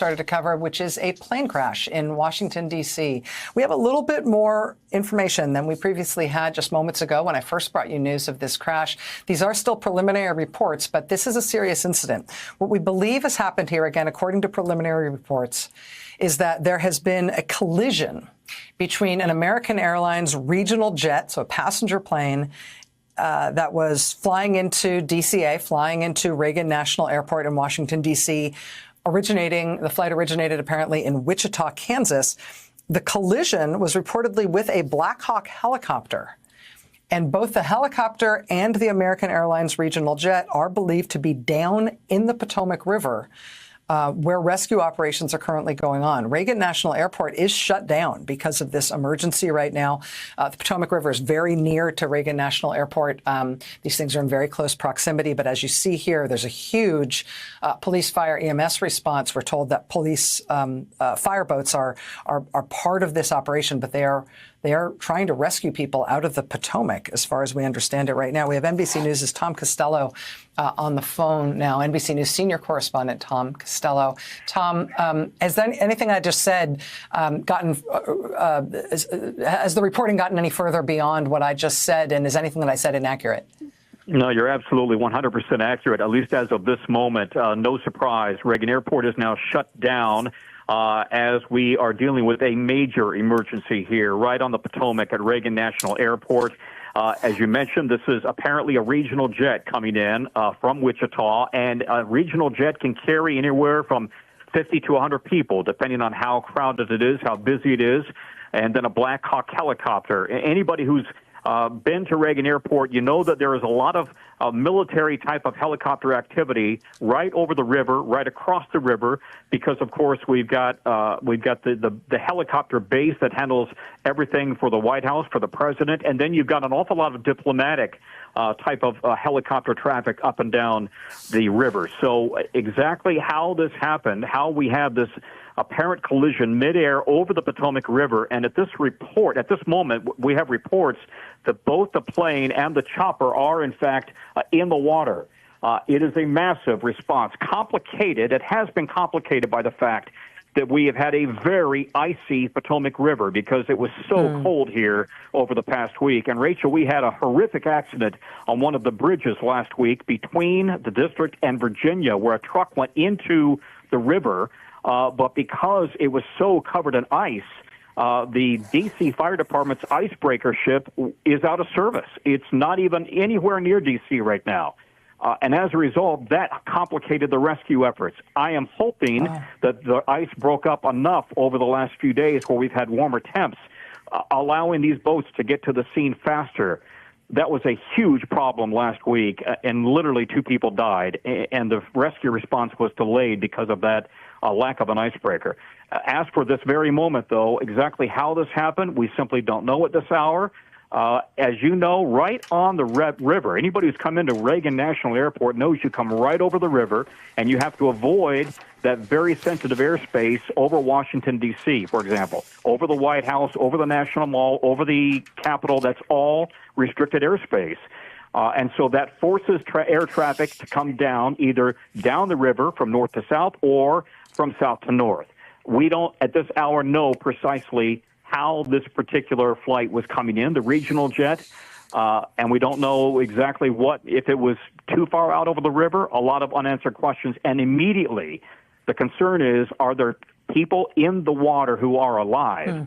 started to cover, which is a plane crash in Washington, D.C. We have a little bit more information than we previously had just moments ago when I first brought you news of this crash. These are still preliminary reports, but this is a serious incident. What we believe has happened here, again, according to preliminary reports, is that there has been a collision between an American Airlines regional jet, so a passenger plane, that was flying into DCA, flying into Reagan National Airport in Washington, D.C., the flight originated apparently in Wichita, Kansas. The collision was reportedly with a Blackhawk helicopter. And both the helicopter and the American Airlines regional jet are believed to be down in the Potomac River, where rescue operations are currently going on. Reagan National Airport is shut down because of this emergency right now. The Potomac River is very near to Reagan National Airport. These things are in very close proximity. But as you see here, there's a huge police, fire, EMS response. We're told that police fireboats are part of this operation, but they are trying to rescue people out of the Potomac, as far as we understand it right now. We have NBC News' Tom Costello on the phone now. NBC News senior correspondent Tom Costello. Tom, has anything I just said has the reporting gotten any further beyond what I just said, and is anything that I said inaccurate? No, you're absolutely 100% accurate, at least as of this moment. No surprise. Reagan Airport is now shut down as we are dealing with a major emergency here right on the Potomac at Reagan National Airport. As you mentioned, this is apparently a regional jet coming in from Wichita, and a regional jet can carry anywhere from 50 to 100 people, depending on how crowded it is, how busy it is, and then a Blackhawk helicopter. Anybody who's been to Reagan Airport, you know that there is a lot of military type of helicopter activity right over the river, right across the river, because of course we've got the helicopter base that handles everything for the White House, for the president, and then you've got an awful lot of diplomatic type of helicopter traffic up and down the river. So exactly how this happened, how we have this apparent collision midair over the Potomac River, and at this moment, we have reports that both the plane and the chopper are, in fact, in the water. It is a massive response. Complicated. It has been complicated by the fact that we have had a very icy Potomac River because it was so cold here over the past week. And, Rachel, we had a horrific accident on one of the bridges last week between the district and Virginia where a truck went into the river. But because it was so covered in ice, the D.C. Fire Department's icebreaker ship is out of service. It's not even anywhere near D.C. right now. And as a result, that complicated the rescue efforts. I am hoping that the ice broke up enough over the last few days where we've had warmer temps, allowing these boats to get to the scene faster. That was a huge problem last week, and literally 2 people died, and the rescue response was delayed because of that lack of an icebreaker. As for this very moment, though, exactly how this happened, we simply don't know at this hour. As you know, right on the river, anybody who's come into Reagan National Airport knows you come right over the river, and you have to avoid that very sensitive airspace over Washington, D.C., for example, over the White House, over the National Mall, over the Capitol. That's all restricted airspace. And so that forces air traffic to come down, either down the river from north to south or from south to north. We don't, at this hour, know precisely how this particular flight was coming in, the regional jet, and we don't know exactly if it was too far out over the river, a lot of unanswered questions. And immediately, the concern is, are there people in the water who are alive?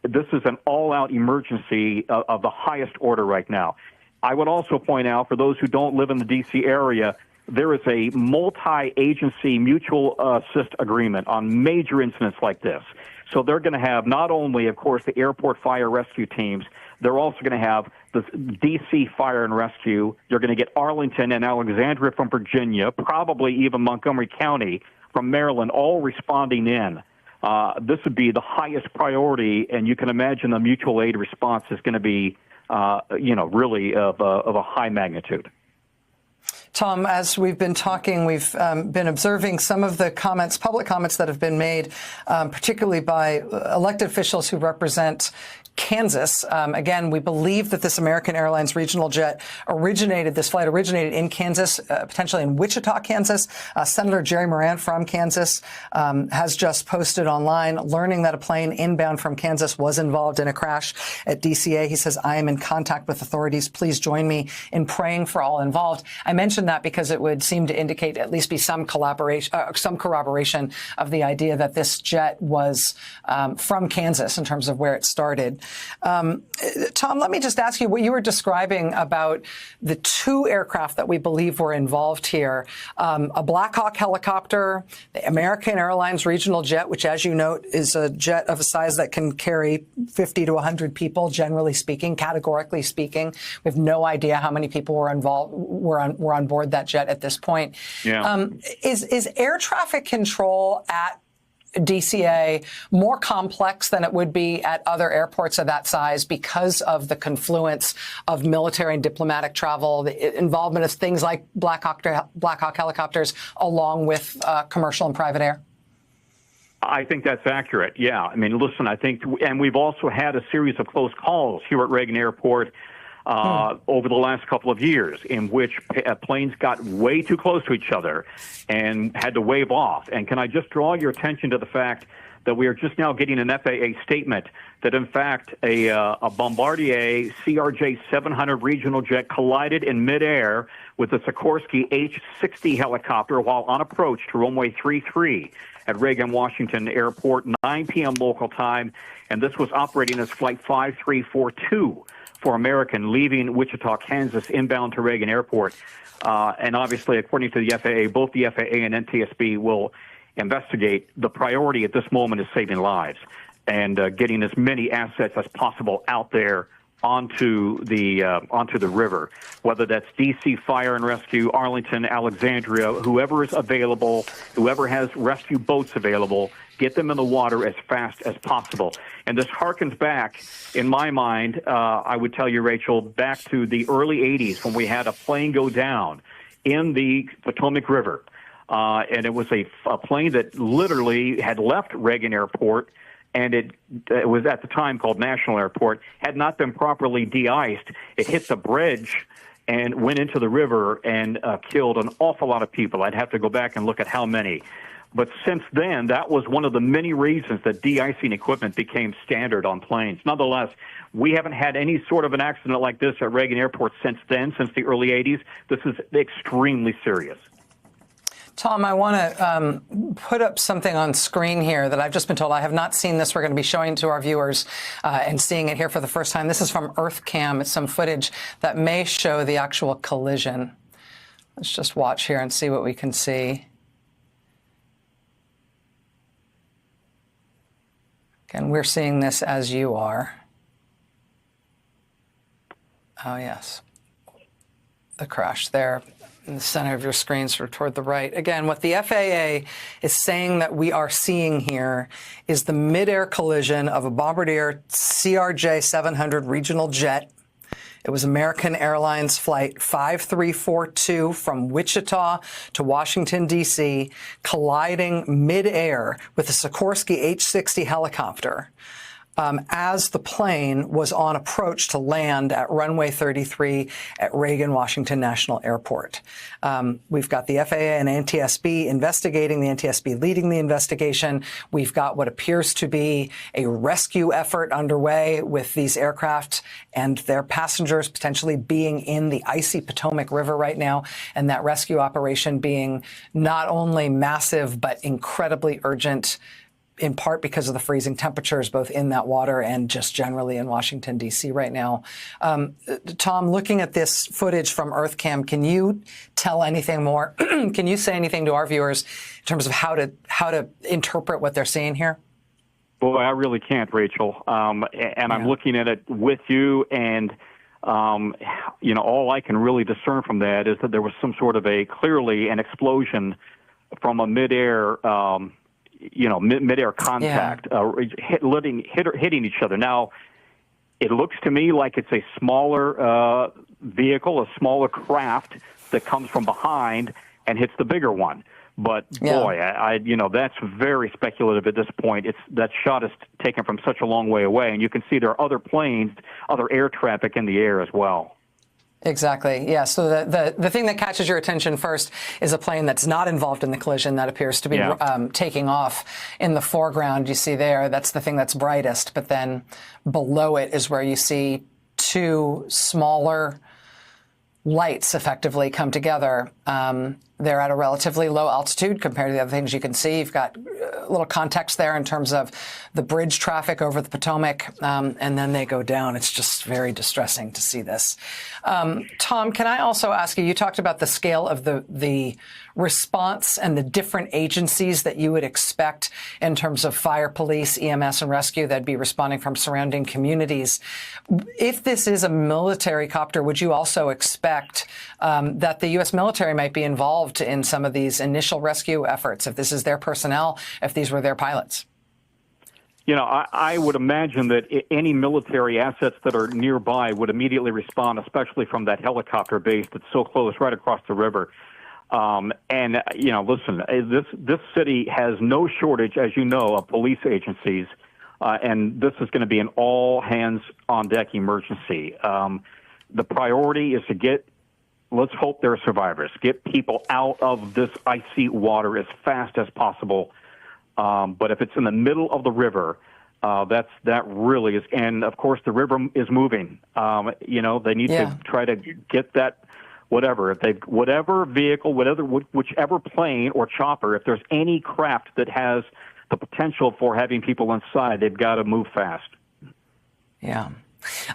This is an all-out emergency of the highest order right now. I would also point out, for those who don't live in the D.C. area, there is a multi-agency mutual assist agreement on major incidents like this. So they're going to have not only, of course, the airport fire rescue teams, they're also going to have the D.C. Fire and Rescue. You're going to get Arlington and Alexandria from Virginia, probably even Montgomery County from Maryland, all responding in. This would be the highest priority, and you can imagine the mutual aid response is going to be, really of a high magnitude. Tom, as we've been talking, we've been observing some of the comments, public comments that have been made, particularly by elected officials who represent Kansas. Again, we believe that this American Airlines regional jet this flight originated in Kansas, potentially in Wichita, Kansas. Senator Jerry Moran from Kansas has just posted online, learning that a plane inbound from Kansas was involved in a crash at DCA. He says, I am in contact with authorities. Please join me in praying for all involved. I mentioned that because it would seem to indicate at least be some corroboration of the idea that this jet was from Kansas in terms of where it started. Tom, let me just ask you what you were describing about the two aircraft that we believe were involved here, a Blackhawk helicopter, the American Airlines regional jet, which, as you note, is a jet of a size that can carry 50 to 100 people, generally speaking, categorically speaking. We have no idea how many people were on board that jet at this point. Yeah. Is air traffic control at DCA more complex than it would be at other airports of that size because of the confluence of military and diplomatic travel, the involvement of things like Blackhawk helicopters, along with commercial and private air? I think that's accurate. Yeah. I mean, listen, I think, and we've also had a series of close calls here at Reagan Airport over the last couple of years in which planes got way too close to each other and had to wave off. And can I just draw your attention to the fact that we are just now getting an FAA statement that, in fact, a Bombardier CRJ 700 regional jet collided in midair with a Sikorsky H-60 helicopter while on approach to runway 33 at Reagan Washington Airport, 9 p.m. local time. And this was operating as Flight 5342 for American, leaving Wichita, Kansas, inbound to Reagan Airport. And obviously, according to the FAA, both the FAA and NTSB will investigate. The priority at this moment is saving lives and getting as many assets as possible out there onto the river, whether that's DC Fire and Rescue, Arlington, Alexandria, whoever is available, whoever has rescue boats available, get them in the water as fast as possible. And this harkens back, in my mind, I would tell you, Rachel, back to the early 80s when we had a plane go down in the Potomac River. And it was a plane that literally had left Reagan Airport, and it was at the time called National Airport, had not been properly de-iced. It hit the bridge and went into the river and killed an awful lot of people. I'd have to go back and look at how many. But since then, that was one of the many reasons that de-icing equipment became standard on planes. Nonetheless, we haven't had any sort of an accident like this at Reagan Airport since then, since the early 80s. This is extremely serious. Tom, I want to put up something on screen here that I've just been told. I have not seen this. We're going to be showing to our viewers and seeing it here for the first time. This is from EarthCam. It's some footage that may show the actual collision. Let's just watch here and see what we can see. Again, we're seeing this as you are. Oh, yes. The crash there in the center of your screen, sort of toward the right. Again, what the FAA is saying that we are seeing here is the midair collision of a Bombardier CRJ 700 regional jet. It was American Airlines Flight 5342 from Wichita to Washington, D.C., colliding midair with a Sikorsky H-60 helicopter as the plane was on approach to land at runway 33 at Reagan Washington National Airport. We've got the FAA and NTSB investigating, the NTSB leading the investigation. We've got what appears to be a rescue effort underway with these aircraft and their passengers potentially being in the icy Potomac River right now, and that rescue operation being not only massive but incredibly urgent, in part because of the freezing temperatures both in that water and just generally in Washington, D.C. right now. Tom, looking at this footage from EarthCam, can you tell anything more? Can you say anything to our viewers in terms of how to interpret what they're seeing here? Boy, I really can't, Rachel. And I'm looking at it with you, and all I can really discern from that is that there was some sort of clearly an explosion from a midair midair contact, hitting each other. Now, it looks to me like it's a smaller vehicle, a smaller craft that comes from behind and hits the bigger one. But Yeah. boy, that's very speculative at this point. That shot is taken from such a long way away, and you can see there are other planes, other air traffic in the air as well. Exactly. Yeah. So the thing that catches your attention first is a plane that's not involved in the collision that appears to be taking off in the foreground. You see there, that's the thing that's brightest. But then below it is where you see two smaller lights effectively come together. They're at a relatively low altitude compared to the other things you can see. You've got a little context there in terms of the bridge traffic over the Potomac, and then they go down. It's just very distressing to see this. Tom, can I also ask you, you talked about the scale of the response and the different agencies that you would expect in terms of fire, police, EMS, and rescue that'd be responding from surrounding communities. If this is a military copter, would you also expect that the U.S. military might be involved in some of these initial rescue efforts, if this is their personnel, if these were their pilots? I would imagine that any military assets that are nearby would immediately respond, especially from that helicopter base that's so close right across the river. Listen, this city has no shortage, as you know, of police agencies, and this is going to be an all-hands-on-deck emergency. The priority is to let's hope there are survivors, get people out of this icy water as fast as possible. But if it's in the middle of the river, that really is, and of course the river is moving. They need to try to get that. Whatever vehicle, whichever plane or chopper, if there's any craft that has the potential for having people inside, they've got to move fast. Yeah.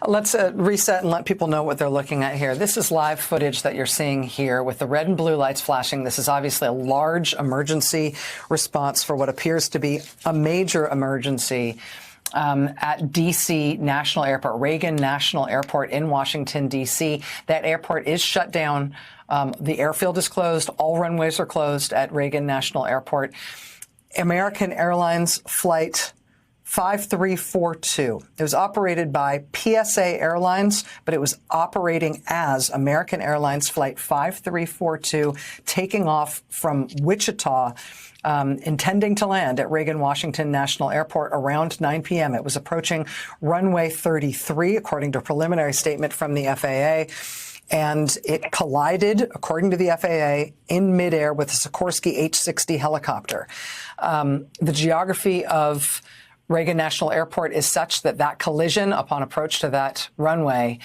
Let's reset and let people know what they're looking at here. This is live footage that you're seeing here with the red and blue lights flashing. This is obviously a large emergency response for what appears to be a major emergency at D.C. National Airport, Reagan National Airport in Washington, D.C. That airport is shut down. The airfield is closed. All runways are closed at Reagan National Airport. American Airlines Flight 5342. It was operated by PSA Airlines, but it was operating as American Airlines Flight 5342, taking off from Wichita, intending to land at Reagan Washington National Airport around 9 p.m. It was approaching runway 33, according to a preliminary statement from the FAA. And it collided, according to the FAA, in midair with a Sikorsky H-60 helicopter. The geography of Reagan National Airport is such that collision upon approach to that runway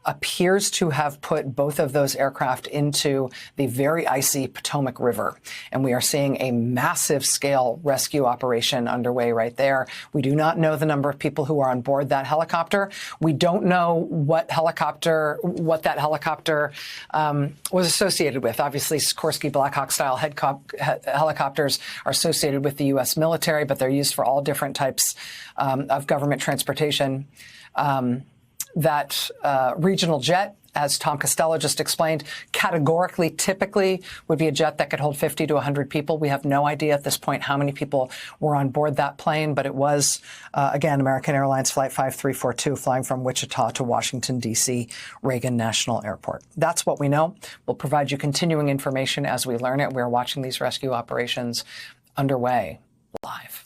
appears to have put both of those aircraft into the very icy Potomac River. And we are seeing a massive scale rescue operation underway right there. We do not know the number of people who are on board that helicopter. We don't know what that helicopter was associated with. Obviously, Sikorsky Blackhawk style helicopters are associated with the U.S. military, but they're used for all different types of government transportation. That regional jet, as Tom Costello just explained, categorically, typically would be a jet that could hold 50 to 100 people. We have no idea at this point how many people were on board that plane, but it was, again, American Airlines Flight 5342 flying from Wichita to Washington, D.C., Reagan National Airport. That's what we know. We'll provide you continuing information as we learn it. We're watching these rescue operations underway live.